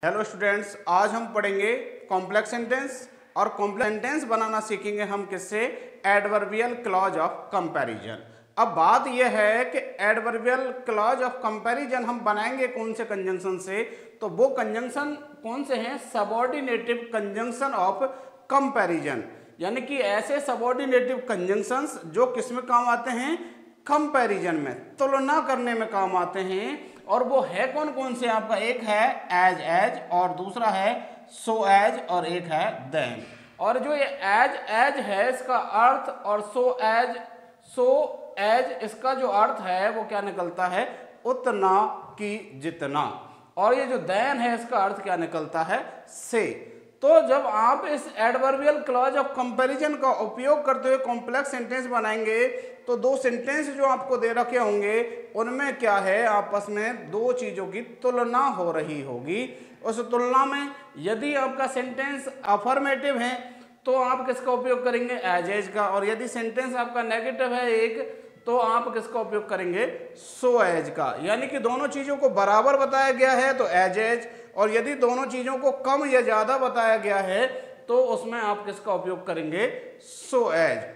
Hello students, आज हम पढ़ेंगे कॉम्प्लेक्स सेंटेंस और कॉम्प्लेक्स सेंटेंस बनाना सीखेंगे हम किससे? Adverbial clause of comparison. अब बात यह है कि एडवर्बियल क्लॉज ऑफ कंपैरिजन हम बनाएंगे कौन से कंजंक्शन से? तो वो कंजंक्शन कौन से हैं? सबऑर्डिनेटिव कंजंक्शन ऑफ कंपैरिजन, यानी कि ऐसे सबऑर्डिनेटिव कंजंक्शंस जो किस में काम आते हैं? कंपैरिजन में, तुलना करने में काम आते हैं। और वो है कौन कौन से? आपका एक है एज एज, और दूसरा है सो एज, और एक है देन। और जो ये एज एज है इसका अर्थ, और सो एज इसका जो अर्थ है वो क्या निकलता है? उतना कि जितना। और ये जो देन है इसका अर्थ क्या निकलता है? से। तो जब आप इस एडवर्बियल क्लॉज ऑफ कंपैरिजन का उपयोग करते हुए कॉम्प्लेक्स सेंटेंस बनाएंगे तो दो सेंटेंस जो आपको दे रखे होंगे उनमें क्या है? आपस में दो चीजों की तुलना हो रही होगी। उस तुलना में यदि आपका सेंटेंस अफर्मेटिव है तो आप किसका उपयोग करेंगे? एज एज का। और यदि सेंटेंस आपका नेगेटिव है एक, तो आप किसका उपयोग करेंगे? सो एज का। यानी कि दोनों चीजों को बराबर बताया गया है तो एज एज, और यदि दोनों चीजों को कम या ज्यादा बताया गया है तो उसमें आप किसका उपयोग करेंगे? So as.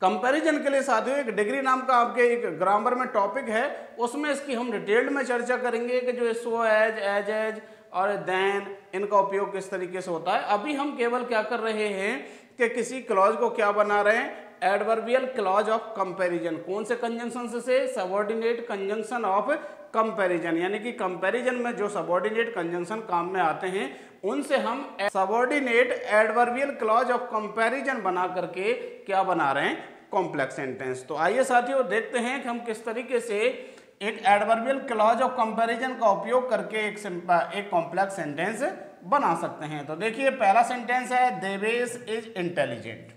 कंपैरिजन के लिए साथियों एक डिग्री नाम का आपके एक ग्रामर में टॉपिक है, उसमें इसकी हम डिटेल्ड में चर्चा करेंगे कि जो सो एज, एज एज और देन, इनका उपयोग किस तरीके से होता है। अभी हम केवल क्या कर रहे हैं कि किसी क्लॉज को क्या बना रहे हैं? Adverbial clause of comparison. कौन से कंजंक्शन से? Subordinate conjunction of comparison. यानी कि कंपैरिजन में जो सबऑर्डिनेट कंजंक्शन काम में आते हैं उनसे हम subordinate adverbial clause of comparison बना करके क्या बना रहे हैं? Complex sentence. तो आइए साथियों देखते हैं कि हम किस तरीके से एक एडवर्बियल क्लॉज ऑफ कंपैरिजन का उपयोग करके एक कॉम्प्लेक्स सेंटेंस बना सकते हैं। तो देखिए पहला सेंटेंस है Devesh is intelligent,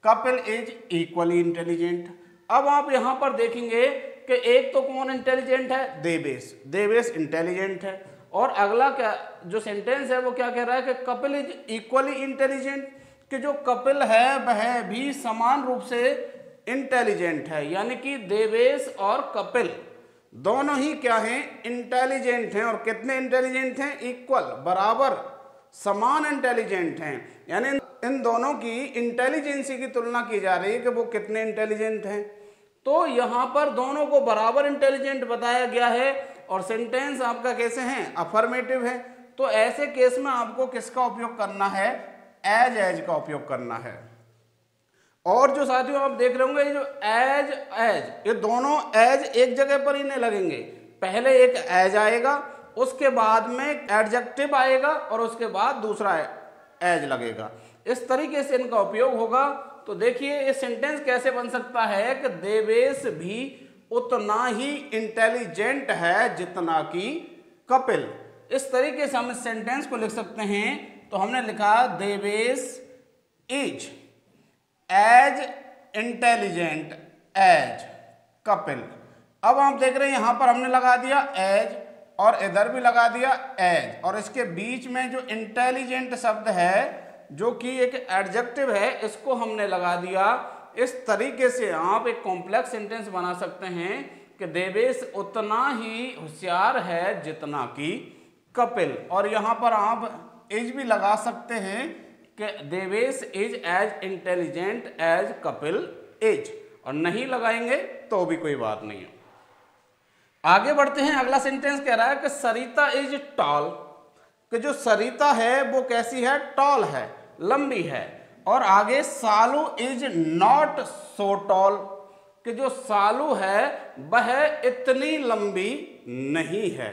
Kapil is equally intelligent. अब आप यहां पर देखेंगे कि एक तो कौन इंटेलिजेंट है? देवेश। देवेश इंटेलिजेंट है। और अगला क्या जो सेंटेंस है वो क्या कह रहा है कि कपिल इज इक्वली इंटेलिजेंट, कि जो कपिल है वह भी समान रूप से इंटेलिजेंट है। यानी कि देवेश और कपिल दोनों ही क्या हैं? इंटेलिजेंट हैं। और कितने इंटेलिजेंट हैं? इक्वल, बराबर, समान इंटेलिजेंट हैं। यानी इन दोनों की इंटेलिजेंसी की तुलना की जा रही है कि वो कितने इंटेलिजेंट हैं। तो यहां पर दोनों को बराबर इंटेलिजेंट बताया गया है और सेंटेंस आपका कैसे हैं? अफर्मेटिव है। तो ऐसे केस में आपको किसका उपयोग करना है? एज एज का उपयोग करना है। और जो साथियों आप देख रहे होंगे जो एज एज, ये दोनों एज एक जगह पर ही नहीं लगेंगे। पहले एक एज आएगा, उसके बाद में एडजेक्टिव आएगा, और उसके बाद दूसरा एज लगेगा। इस तरीके से इनका उपयोग होगा। तो देखिए ये सेंटेंस कैसे बन सकता है कि देवेश भी उतना ही इंटेलिजेंट है जितना कि कपिल। इस तरीके से हम इस सेंटेंस को लिख सकते हैं। तो हमने लिखा Devesh is as intelligent as Kapil. अब आप देख रहे हैं यहां पर हमने लगा दिया एज और इधर भी लगा दिया एज, और इसके बीच में जो इंटेलिजेंट शब्द है जो कि एक एडजेक्टिव है इसको हमने लगा दिया। इस तरीके से आप एक कॉम्प्लेक्स सेंटेंस बना सकते हैं कि देवेश उतना ही होशियार है जितना कि कपिल। और यहां पर आप इज भी लगा सकते हैं कि Devesh is as intelligent as Kapil is, और नहीं लगाएंगे तो भी कोई बात नहीं है। आगे बढ़ते हैं। अगला सेंटेंस कह रहा है कि सरिता इज टॉल, कि जो सरिता है वो कैसी है? टॉल है, लंबी है। और आगे सालू इज नॉट सो टॉल, कि जो सालू है वह इतनी लंबी नहीं है।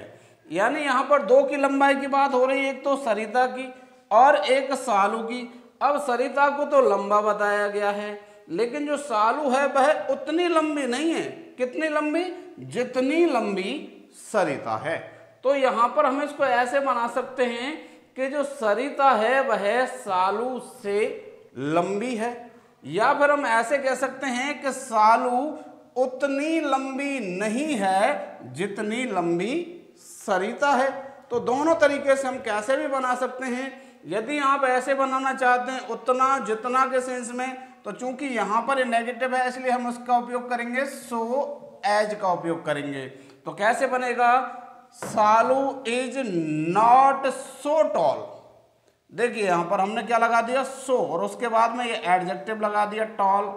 यानी यहां पर दो की लंबाई की बात हो रही है, एक तो सरिता की और एक सालू की। अब सरिता को तो लंबा बताया गया है, लेकिन जो सालू है वह उतनी लंबी नहीं है। कितनी लंबी? जितनी लंबी सरिता है। तो यहां पर हम इसको ऐसे बना सकते हैं कि जो सरिता है वह सालू से लंबी है, या फिर हम ऐसे कह सकते हैं कि सालू उतनी लंबी नहीं है जितनी लंबी सरिता है। तो दोनों तरीके से हम कैसे भी बना सकते हैं। यदि आप ऐसे बनाना चाहते हैं उतना जितना के सेंस में, तो चूंकि यहां पर नेगेटिव है इसलिए हम उसका उपयोग करेंगे सो एज का उपयोग करेंगे। तो कैसे बनेगा? सालू इज नॉट सो टॉल। देखिए यहां पर हमने क्या लगा दिया, सो, और उसके बाद में ये एडजेक्टिव लगा दिया tall.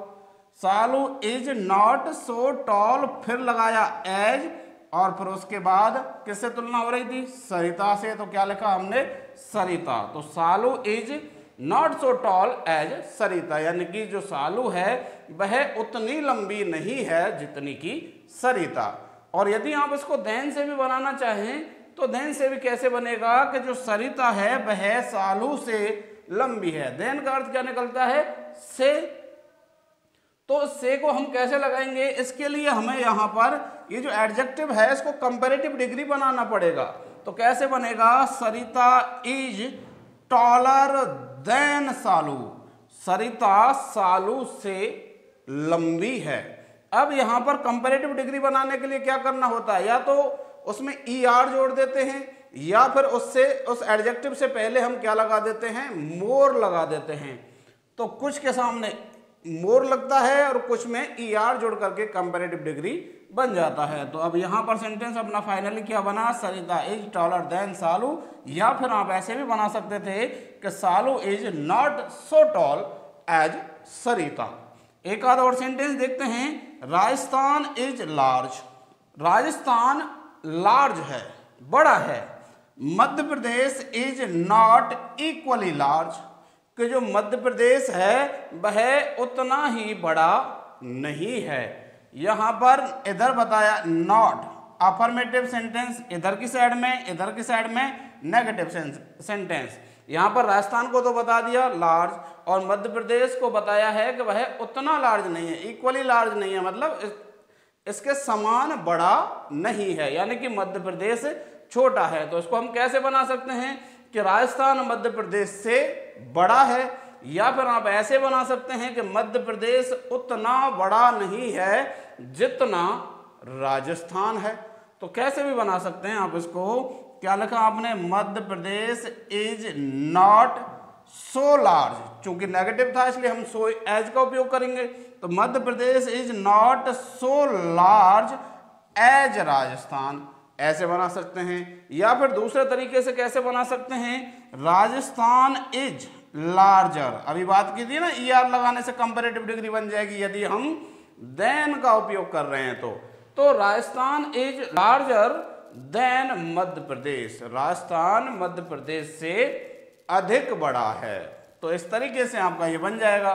Salu is not so tall, फिर लगाया एज, और फिर उसके बाद किससे तुलना हो रही थी, सरिता से, तो क्या लिखा हमने, सरिता। तो Salu is not so tall as Sarita, यानी कि जो सालू है वह उतनी लंबी नहीं है जितनी की सरिता। और यदि आप इसको देन से भी बनाना चाहें तो देन से भी कैसे बनेगा कि जो सरिता है वह सालू से लंबी है। देन का अर्थ क्या निकलता है, से। तो से को हम कैसे लगाएंगे, इसके लिए हमें यहाँ पर ये जो एडजेक्टिव है इसको कंपैरेटिव डिग्री बनाना पड़ेगा। तो कैसे बनेगा, सरिता इज टॉलर देन सालू, सरिता सालू से लंबी है। अब यहां पर कंपैरेटिव डिग्री बनाने के लिए क्या करना होता है, या तो उसमें ER जोड़ देते हैं, या फिर उससे उस एडजेक्टिव से पहले हम क्या लगा देते हैं, मोर लगा देते हैं। तो कुछ के सामने मोर लगता है और कुछ में ER जोड़ करके कंपैरेटिव डिग्री बन जाता है। तो अब यहाँ पर सेंटेंस अपना फाइनली क्या बना, Sarita is taller than Salu, या फिर आप ऐसे भी बना सकते थे कि Salu is not so tall as Sarita. एक आध और सेंटेंस देखते हैं, Rajasthan is large, Rajasthan large है, बड़ा है। Madhya Pradesh is not equally large, कि जो मध्य प्रदेश है वह उतना ही बड़ा नहीं है। यहां पर इधर बताया नॉट, अफर्मेटिव सेंटेंस इधर की साइड में, इधर की साइड में नेगेटिव सेंटेंस। यहां पर राजस्थान को तो बता दिया लार्ज, और मध्य प्रदेश को बताया है कि वह उतना लार्ज नहीं है, इक्वली लार्ज नहीं है, मतलब इसके समान बड़ा नहीं है, यानी कि मध्य प्रदेश छोटा है। तो इसको हम कैसे बना सकते हैं कि राजस्थान मध्य प्रदेश से बड़ा है, या फिर आप ऐसे बना सकते हैं कि मध्य प्रदेश उतना बड़ा नहीं है जितना राजस्थान है। तो कैसे भी बना सकते हैं आप इसको, क्या लिखा आपने, Madhya Pradesh is not so large, चूंकि नेगेटिव था इसलिए हम सो एज का उपयोग करेंगे। तो Madhya Pradesh is not so large as Rajasthan, ऐसे बना सकते हैं। या फिर दूसरे तरीके से कैसे बना सकते हैं, राजस्थान इज लार्जर, अभी बात की थी ना, ER लगाने से कंपैरेटिव डिग्री बन जाएगी यदि हम देन का उपयोग कर रहे हैं तो Rajasthan is larger than Madhya Pradesh, Rajasthan Madhya Pradesh से अधिक बड़ा है। तो इस तरीके से आपका ये बन जाएगा।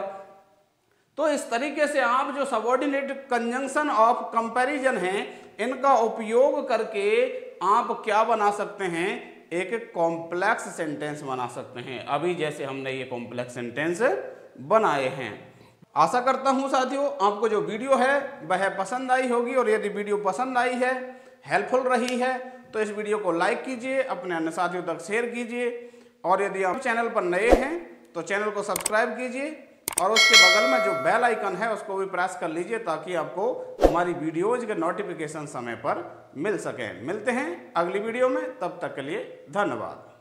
तो इस तरीके से आप जो सबऑर्डिनेट कंजंक्शन ऑफ कंपैरिजन हैं इनका उपयोग करके आप क्या बना सकते हैं, एक कॉम्प्लेक्स सेंटेंस बना सकते हैं। अभी जैसे हमने ये कॉम्प्लेक्स सेंटेंस बनाए हैं। आशा करता हूं साथियों आपको जो वीडियो है वह पसंद आई होगी, और यदि वीडियो पसंद आई है, हेल्पफुल रही है, तो इस वीडियो को लाइक कीजिए, अपने अन्य साथियों तक शेयर कीजिए, और यदि आप चैनल पर नए हैं तो चैनल को सब्सक्राइब कीजिए, और उसके बगल में जो बेल आइकन है उसको भी प्रेस कर लीजिए ताकि आपको हमारी वीडियोज के नोटिफिकेशन समय पर मिल सके। मिलते हैं अगली वीडियो में, तब तक के लिए धन्यवाद।